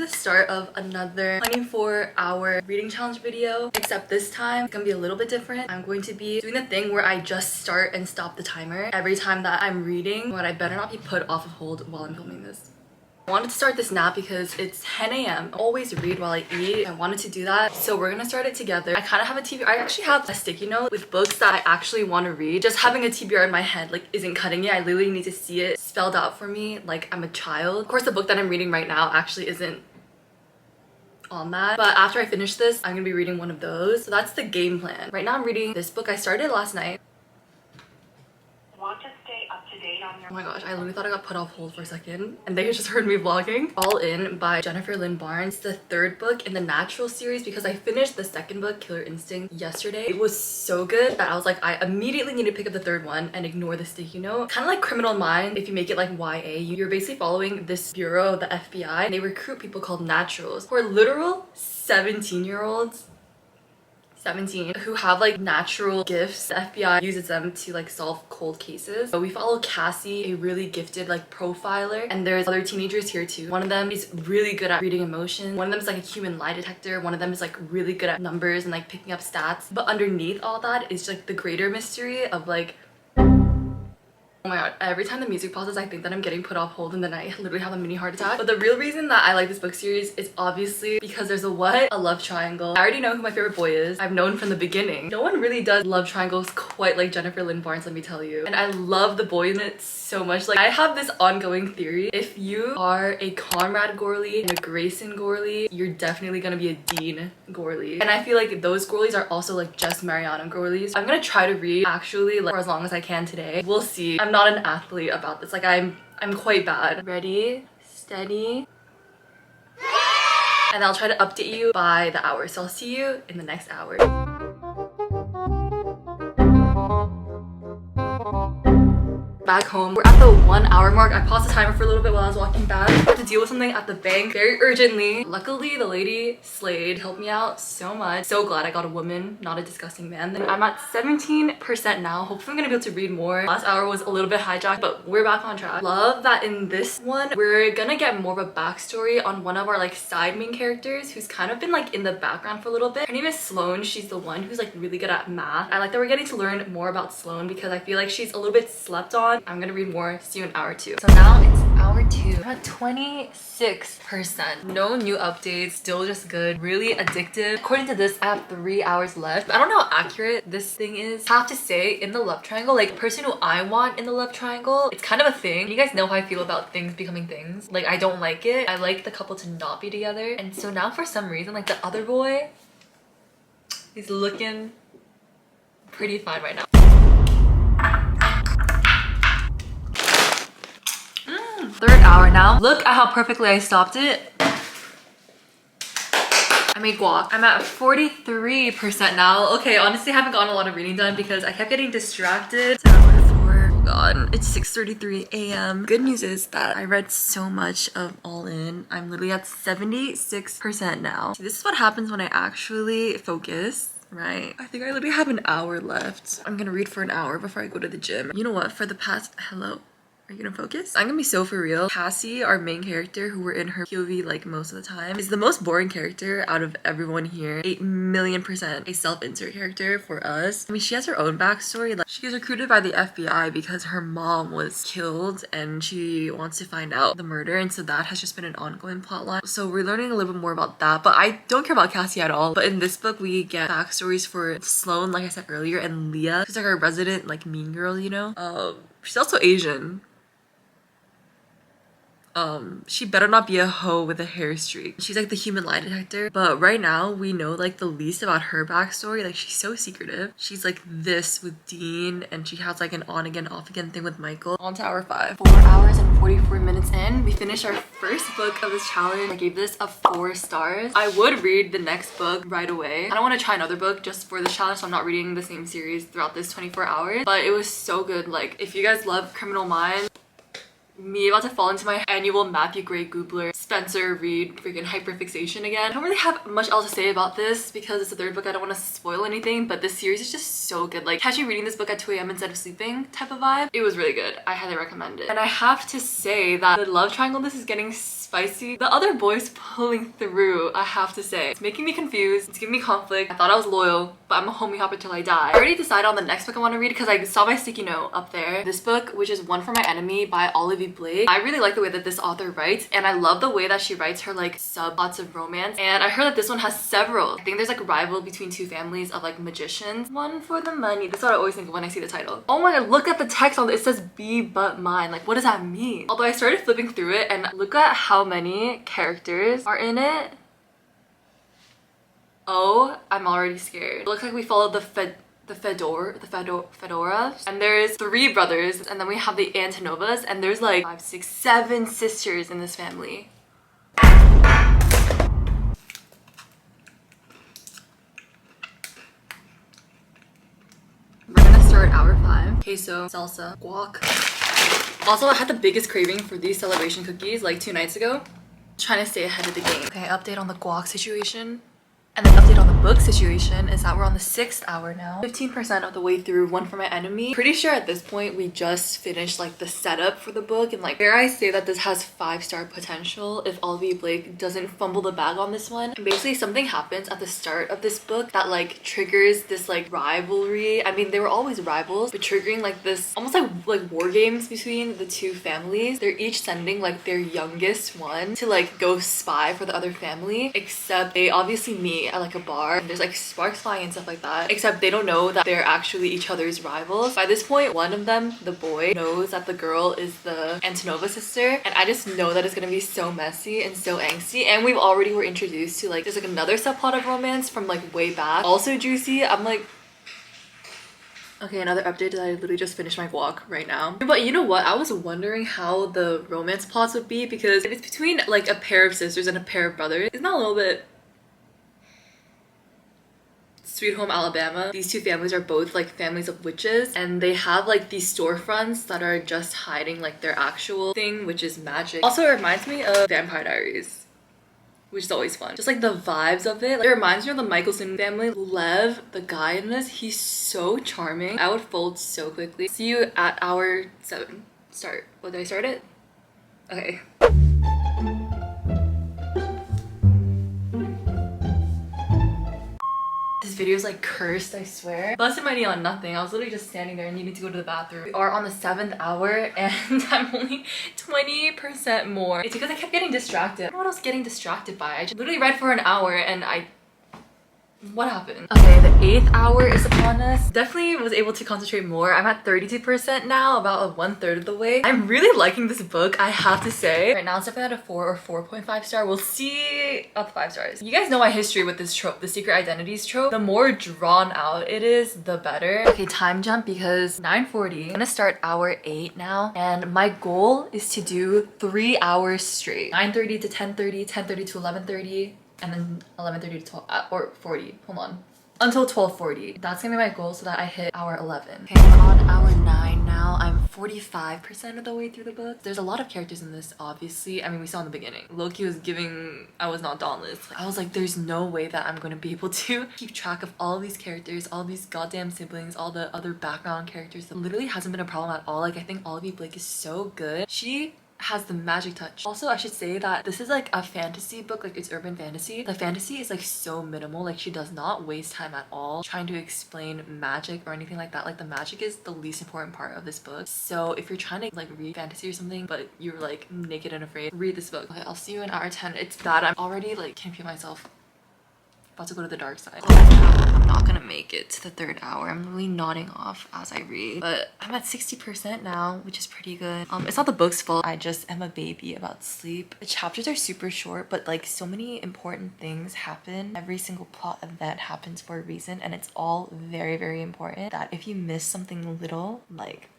the start of another 24-hour reading challenge video, except this time it's gonna be a little bit different. I'm going to be doing the thing where I just start and stop the timer every time that I'm reading, but I better not be put off of hold while I'm filming this. I wanted to start this nap because it's 10 a.m. I always read while I eat. I wanted to do that, so we're gonna start it together. I kind of have a TBR. I actually have a sticky note with books that I actually want to read. Just having a TBR in my head like isn't cutting it. I literally need to see it spelled out for me like I'm a child. Of course, the book that I'm reading right now actually isn't on that, but after I finish this, I'm gonna be reading one of those. So that's the game plan. Right now I'm reading this book I started last night. Want to stay up to date on your— Oh my gosh, I literally thought I got put off hold for a second and they just heard me vlogging. All In by Jennifer Lynn Barnes, the third book in the Natural series, because I finished the second book, Killer Instinct, yesterday. It was so good that I was like, I immediately need to pick up the third one and ignore the sticky note. Kind of like Criminal Minds, if you make it like YA, you're basically following this bureau, the FBI, and they recruit people called naturals, who are literal 17-year-olds. 17 who have like natural gifts. The FBI uses them to like solve cold cases. So we follow Cassie, a really gifted like profiler, and there's other teenagers here too. One of them is really good at reading emotion. One of them is like a human lie detector. One of them is like really good at numbers and like picking up stats. But underneath all that is like the greater mystery of like, oh my god, every time the music pauses, I think that I'm getting put off hold and then I literally have a mini heart attack. But the real reason that I like this book series is obviously because there's a love triangle. I already know who my favorite boy is. I've known from the beginning. No one really does love triangles quite like Jennifer Lynn Barnes, let me tell you. And I love the boy in it so much. Like, I have this ongoing theory. If you are a Conrad Gorley and a Grayson Gorley, you're definitely gonna be a Dean Gorley. And I feel like those Gorleys are also like just Mariana Gorleys. I'm gonna try to read actually like for as long as I can today. We'll see. I'm not an athlete about this. Like I'm quite bad. Ready, steady, and I'll try to update you by the hour. So I'll see you in the next hour. Back home. We're at the 1 hour mark. I paused the timer for a little bit while I was walking back. I had to deal with something at the bank very urgently. Luckily, the lady slayed, helped me out so much. So glad I got a woman, not a disgusting man. Then I'm at 17% now. Hopefully I'm gonna be able to read more. Last hour was a little bit hijacked, but we're back on track. Love that in this one, we're gonna get more of a backstory on one of our like side main characters who's kind of been like in the background for a little bit. Her name is Sloane. She's the one who's like really good at math. I like that we're getting to learn more about Sloane because I feel like she's a little bit slept on. I'm gonna read more. See you in hour 2. So now it's hour 2. I'm at 26%. No new updates. Still just good. Really addictive. According to this, I have 3 hours left. I don't know how accurate this thing is. I have to say, in the love triangle, like the person who I want in the love triangle, it's kind of a thing. You guys know how I feel about things becoming things. Like, I don't like it. I like the couple to not be together. And so now for some reason, like the other boy is looking pretty fine right now. Third hour now. Look at how perfectly I stopped it. I made guac. I'm at 43% now. Okay, honestly, I haven't gotten a lot of reading done because I kept getting distracted. It's hour 4. Oh god, it's 6:33 a.m. Good news is that I read so much of All In. I'm literally at 76% now. See, this is what happens when I actually focus. Right. I think I literally have an hour left. I'm gonna read for an hour before I go to the gym. You know what? For the past— hello? Are you gonna focus? I'm gonna be so for real. Cassie, our main character, who we're in her POV like most of the time, is the most boring character out of everyone here. 8,000,000% a self-insert character for us. I mean, she has her own backstory. Like, she was recruited by the FBI because her mom was killed and she wants to find out the murder, and so that has just been an ongoing plotline. So we're learning a little bit more about that, but I don't care about Cassie at all. But in this book, we get backstories for Sloane, like I said earlier, and Leah, who's like our resident like mean girl, you know? She's also Asian. She better not be a hoe with a hair streak. She's like the human lie detector. But right now, we know like the least about her backstory. Like, she's so secretive. She's like this with Dean, and she has like an on again, off again thing with Michael. On to hour 5. 4 hours and 44 minutes in. We finished our first book of this challenge. I gave this a 4 stars. I would read the next book right away. I don't want to try another book just for the challenge, so I'm not reading the same series throughout this 24 hours. But it was so good. Like, if you guys love Criminal Minds, me about to fall into my annual Matthew Gray Goobler Spencer read freaking hyperfixation again. I don't really have much else to say about this because it's the third book. I don't want to spoil anything, but this series is just so good. Like, catch you reading this book at 2 a.m. instead of sleeping type of vibe. It was really good. I highly recommend it. And I have to say that the love triangle, this is getting spicy. The other boys pulling through, I have to say. It's making me confused. It's giving me conflict. I thought I was loyal, but I'm a homie hopper till I die. I already decided on the next book I want to read because I saw my sticky note up there. This book, which is One for My Enemy by Olivia Blake. I really like the way that this author writes, and I love the way that she writes her like subplots of romance. And I heard that this one has several. I think there's like a rival between two families of like magicians. One for the money. That's what I always think of when I see the title. Oh my god, look at the text on it. It says be but mine. Like, what does that mean? Although I started flipping through it and look at how many characters are in it. Oh, I'm already scared. It looks like we followed the Fedoras, and there's 3 brothers, and then we have the Antonovas, and there's like 5, 6, 7 sisters in this family. We're gonna start hour 5. Queso, salsa, guac. Also, I had the biggest craving for these celebration cookies like 2 nights ago. Trying to stay ahead of the game. Okay, update on the guac situation. And then update on the book situation is that we're on the 6th hour now. 15% of the way through One for My Enemy. Pretty sure at this point we just finished like the setup for the book, and like dare I say that this has 5-star potential if Olivia Blake doesn't fumble the bag on this one. And basically something happens at the start of this book that like triggers this like rivalry. I mean, they were always rivals, but triggering like this almost like war games between the two families. They're each sending like their youngest one to like go spy for the other family, except they obviously meet at like a bar and there's like sparks flying and stuff like that, except they don't know that they're actually each other's rivals. By this point, one of them, the boy, knows that the girl is the Antonova sister, and I just know that it's gonna be so messy and so angsty. And we've already were introduced to like there's like another subplot of romance from like way back, also juicy. I'm like, okay, another update that I literally just finished my guac right now. But you know what? I was wondering how the romance plots would be, because if it's between like a pair of sisters and a pair of brothers, isn't that a little bit Sweet Home Alabama? These two families are both like families of witches, and they have like these storefronts that are just hiding like their actual thing, which is magic. Also, it reminds me of Vampire Diaries, which is always fun. Just like the vibes of it. Like, it reminds me of the Michelson family. Lev, the guy in this, he's so charming. I would fold so quickly. See you at hour 7. Start. What, did I start it? Okay. This video is like cursed, I swear. Busted my knee on nothing. I was literally just standing there and needing to go to the bathroom. We are on the 7th hour and I'm only 20% more. It's because I kept getting distracted. I don't know what I was getting distracted by. I just literally read for an hour and what happened? Okay, the 8th hour is upon us. Definitely was able to concentrate more. I'm at 32% now, about 1/3 of the way. I'm really liking this book, I have to say. Right now it's definitely at a 4 or 4.5 star. We'll see up 5 stars. You guys know my history with this trope, the secret identities trope. The more drawn out it is, the better. Okay, time jump because 9:40. I'm gonna start hour 8 now, and my goal is to do 3 hours straight. 9:30 to 10:30, 10:30 to 11:30. And then 11:30 to 12 or 40. Hold on. Until 12:40. That's gonna be my goal so that I hit hour 11. Okay, I'm on hour 9 now. I'm 45% of the way through the book. There's a lot of characters in this, obviously. I mean, we saw in the beginning. Loki was giving I was not dauntless. I was like, there's no way that I'm gonna be able to keep track of all these characters, all these goddamn siblings, all the other background characters. It literally hasn't been a problem at all. Like, I think Olivia Blake is so good. She has the magic touch. Also, I should say that this is like a fantasy book, like it's urban fantasy. The fantasy is like so minimal. Like, she does not waste time at all trying to explain magic or anything like that. Like, the magic is the least important part of this book. So if you're trying to like read fantasy or something but you're like naked and afraid, read this book. Okay, I'll see you in hour 10. It's bad. I'm already like can't feel myself. About to go to the dark side. I'm not gonna make it to the 3rd hour. I'm really nodding off as I read, but I'm at 60% now, which is pretty good. It's not the book's fault. I just am a baby about sleep. The chapters are super short, but like so many important things happen. Every single plot event happens for a reason, and it's all very, very important that if you miss something little, like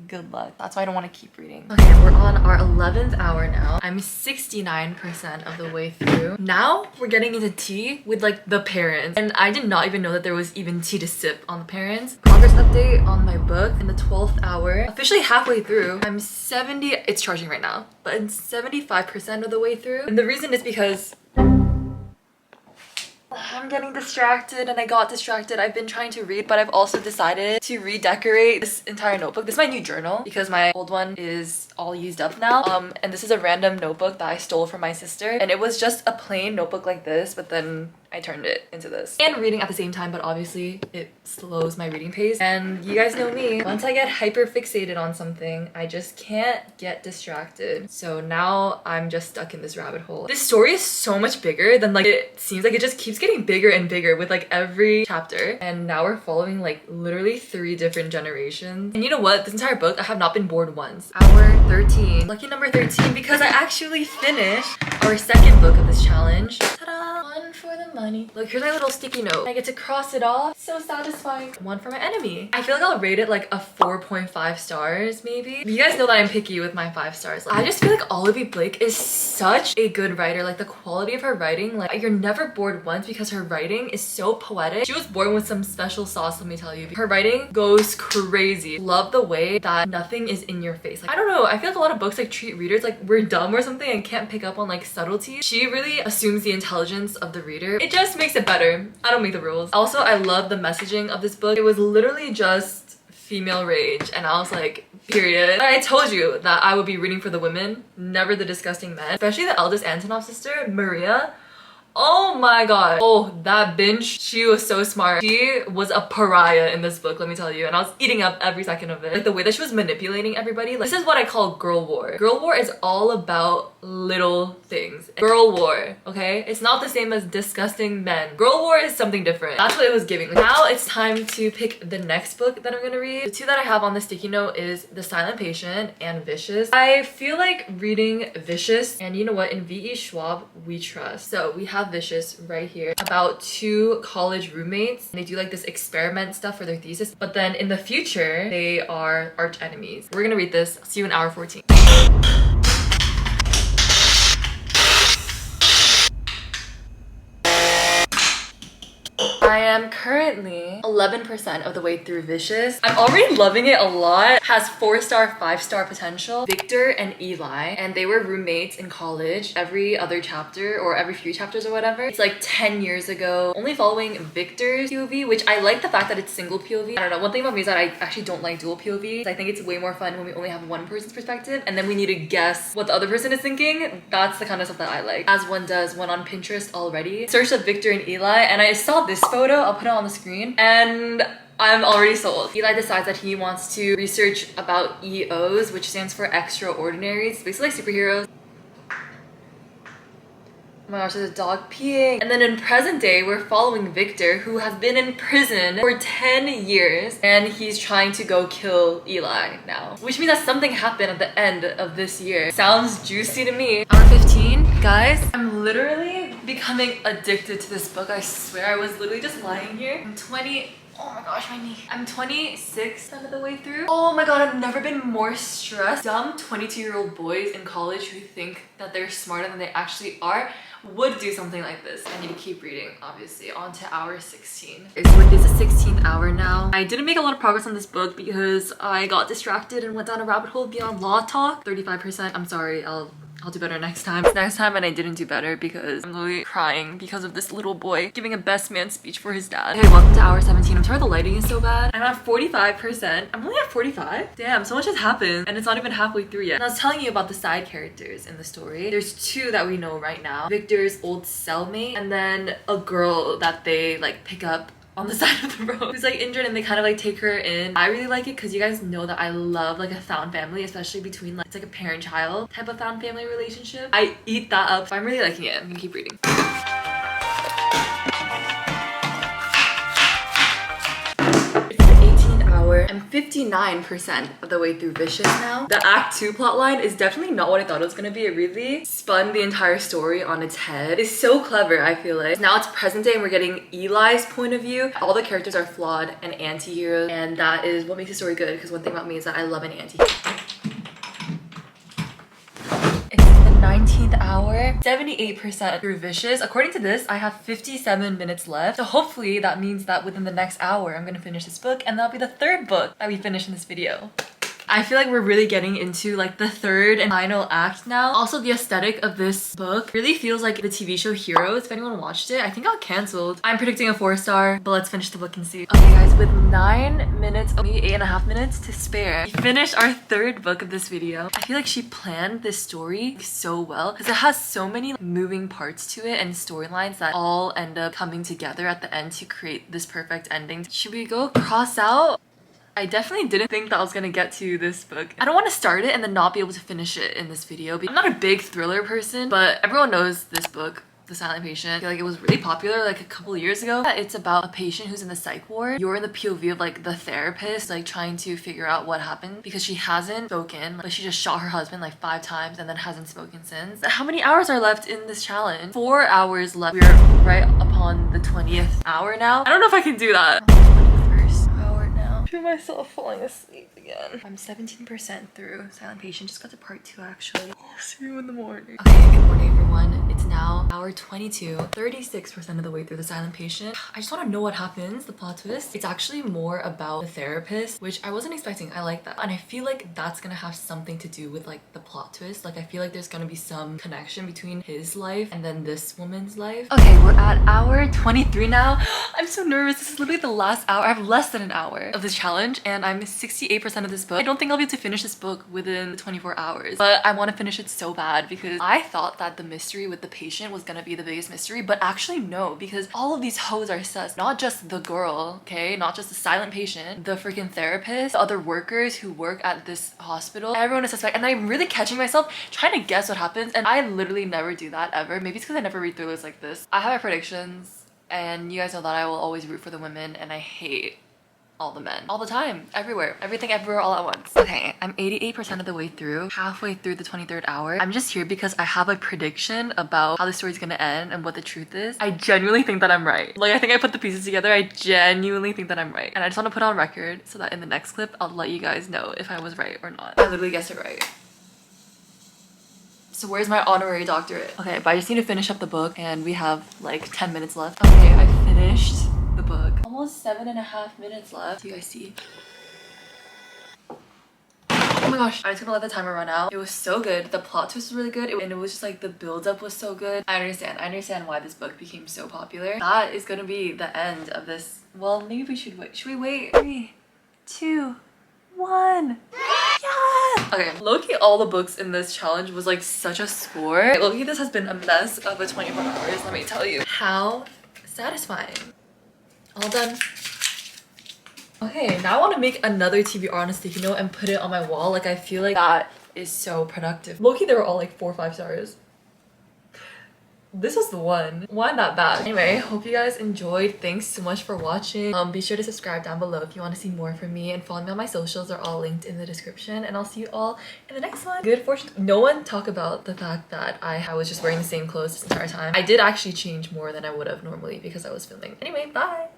good luck. That's why I don't want to keep reading. Okay, we're on our 11th hour now. I'm 69% of the way through. Now we're getting into tea with like the parents. And I did not even know that there was even tea to sip on the parents. Progress update on my book in the 12th hour. Officially halfway through. I'm 70, it's charging right now, but I'm 75% of the way through. And the reason is because I'm getting distracted and I got distracted. I've been trying to read, but I've also decided to redecorate this entire notebook. This is my new journal because my old one is all used up now. And this is a random notebook that I stole from my sister. And it was just a plain notebook like this, but then I turned it into this. And reading at the same time, but obviously it slows my reading pace. And you guys know me, once I get hyper fixated on something, I just can't get distracted. So now I'm just stuck in this rabbit hole. This story is so much bigger than like, it seems like it just keeps getting bigger and bigger with like every chapter. And now we're following like literally 3 different generations. And you know what? This entire book, I have not been bored once. Hour 13. Lucky number 13 because I actually finished our second book of this challenge. Ta-da! One for the money. Look, here's my little sticky note. I get to cross it off. So satisfying. One for my enemy. I feel like I'll rate it like a 4.5 stars maybe. You guys know that I'm picky with my 5 stars. I just feel like Olivia Blake is such a good writer. Like the quality of her writing, like you're never bored once because her writing is so poetic. She was born with some special sauce, let me tell you. Her writing goes crazy. Love the way that nothing is in your face. Like, I don't know, I feel like a lot of books like treat readers like we're dumb or something and can't pick up on like subtleties. She really assumes the intelligence of the reader. It just makes it better. I don't make the rules. Also, I love the messaging of this book. It was literally just female rage and I was like, period. I told you that I would be reading for the women, never the disgusting men. Especially the eldest Antonov sister, Maria. Oh my god. Oh, that bitch. She was so smart. She was a pariah in this book, let me tell you. And I was eating up every second of it. Like the way that she was manipulating everybody. Like, this is what I call girl war. Girl war is all about little things. Girl war, okay? It's not the same as disgusting men. Girl war is something different. That's what it was giving. Now it's time to pick the next book that I'm gonna read. The 2 that I have on the sticky note is The Silent Patient and Vicious. I feel like reading Vicious, and you know what? In V.E. Schwab, we trust. So we have Vicious right here about 2 college roommates. They do like this experiment stuff for their thesis, but then in the future they are arch enemies. We're gonna read this. See you in hour 14. I am currently 11% of the way through Vicious. I'm already loving it a lot. Has 4-star, 5-star potential. Victor and Eli, and they were roommates in college. Every other chapter or every few chapters or whatever. It's like 10 years ago. Only following Victor's POV, which I like the fact that it's single POV. I don't know, one thing about me is that I actually don't like dual POVs. I think it's way more fun when we only have one person's perspective and then we need to guess what the other person is thinking. That's the kind of stuff that I like. As one does, one on Pinterest already. Searched up Victor and Eli and I saw this photo. I'll put it on the screen and I'm already sold. Eli decides that he wants to research about EOs, which stands for extraordinaries. It's basically like superheroes. Oh my gosh, there's a dog peeing. And then in present day, we're following Victor, who has been in prison for 10 years. And he's trying to go kill Eli now. Which means that something happened at the end of this year. Sounds juicy to me. Hour 15, guys. I'm literally becoming addicted to this book. I swear, I was literally just lying here. I'm 20. Oh my gosh, my knee. I'm 26% of the way through. Oh my god, I've never been more stressed. Dumb 22-year-old boys in college who think that they're smarter than they actually are would do something like this. I need to keep reading, obviously. On to hour 16. Okay, so it is the 16th hour now. I didn't make a lot of progress on this book because I got distracted and went down a rabbit hole beyond law talk. 35%. I'm sorry, I'll do better next time. Next time, and I didn't do better because I'm literally crying because of this little boy giving a best man speech for his dad. Okay, welcome to hour 17. I'm sorry the lighting is so bad. I'm at 45%. I'm only at 45? Damn, so much has happened and it's not even halfway through yet. And I was telling you about the side characters in the story. There's 2 that we know right now. Victor's old cellmate and then a girl that they like pick up on the side of the road who's like injured and they kind of like take her in. I really like it because you guys know that I love like a found family, especially between like it's like a parent-child type of found family relationship. I eat that up. I'm really liking it. I'm gonna keep reading. It's the 18th hour hour. I'm 59% of the way through Vicious now. The Act 2 plotline is definitely not what I thought it was gonna be. It really spun the entire story on its head. It's so clever, I feel like. Now it's present day and we're getting Eli's point of view. All the characters are flawed and anti-heroes, and that is what makes the story good, because one thing about me is that I love an anti-hero. It's the 19th hour, 78% through Vicious. According to this, I have 57 minutes left. So hopefully that means that within the next hour, I'm gonna finish this book, and that'll be the third book that we finish in this video. I feel like we're really getting into like the third and final act now. Also, the aesthetic of this book really feels like the TV show Heroes. If anyone watched it, I think it got cancelled. I'm predicting a 4-star, but let's finish the book and see. Okay guys, with 9 minutes, maybe 8.5 minutes to spare, we finished our third book of this video. I feel like she planned this story so well because it has so many moving parts to it and storylines that all end up coming together at the end to create this perfect ending. Should we go cross out? I definitely didn't think that I was gonna get to this book. I don't want to start it and then not be able to finish it in this video. I'm not a big thriller person, but everyone knows this book, The Silent Patient. I feel like it was really popular like a couple of years ago. It's about a patient who's in the psych ward. You're in the POV of like the therapist, like trying to figure out what happened because she hasn't spoken, but she just shot her husband like 5 times and then hasn't spoken since. How many hours are left in this challenge? 4 hours left. We're right upon the 20th hour now. I don't know if I can do that. 21st hour now. I feel myself falling asleep again. I'm 17% through Silent Patient. Just got to part 2 actually. I'll see you in the morning. Okay, good morning everyone. It's now hour 22, 36% of the way through The Silent Patient. I just want to know what happens, the plot twist. It's actually more about the therapist, which I wasn't expecting. I like that. And I feel like that's gonna have something to do with like the plot twist. Like I feel like there's gonna be some connection between his life and then this woman's life. Okay, we're at hour 23 now. I'm so nervous. This is literally the last hour. I have less than an hour of this challenge and I'm 68% of this book. I don't think I'll be able to finish this book within 24 hours, but I want to finish it so bad because I thought that the mystery with the patient was gonna be the biggest mystery, but actually no, because all of these hoes are sus. Not just the girl, okay? Not just the silent patient, the freaking therapist, the other workers who work at this hospital. Everyone is suspect, and I'm really catching myself trying to guess what happens, and I literally never do that ever. Maybe it's because I never read thrillers like this. I have my predictions, and you guys know that I will always root for the women, and I hate all the men all the time, everywhere, everything, everywhere, all at once. Okay, I'm 88% of the way through, halfway through the 23rd hour. I'm just here because I have a prediction about how the story's gonna end and what the truth is. I genuinely think that I'm right. Like, I think I put the pieces together. I genuinely think that I'm right, and I just want to put on record so that in the next clip I'll let you guys know if I was right or not. I literally guessed it right. So where's my honorary doctorate? Okay, but I just need to finish up the book and we have like 10 minutes left. Okay, I finished the book. Almost 7.5 minutes left. Do you guys see? Oh my gosh, I just gonna let the timer run out. It was so good. The plot twist was really good, and it was just like the build-up was so good. I understand why this book became so popular. That is gonna be the end of this. Well, maybe we should wait. Should we wait? 3, 2, 1. Yeah! Okay, low-key all the books in this challenge was like such a score. Low-key this has been a mess of a 24 hours, let me tell you. How satisfying. All done. Okay, now I want to make another TBR on a sticky note and put it on my wall. Like, I feel like that is so productive. Low-key, they were all like 4 or 5 stars. This was the one. Why not bad? Anyway, hope you guys enjoyed. Thanks so much for watching. Be sure to subscribe down below if you want to see more from me, and follow me on my socials. They're all linked in the description, and I'll see you all in the next one. Good fortune. No one talk about the fact that I was just wearing the same clothes this entire time. I did actually change more than I would have normally because I was filming. Anyway, bye!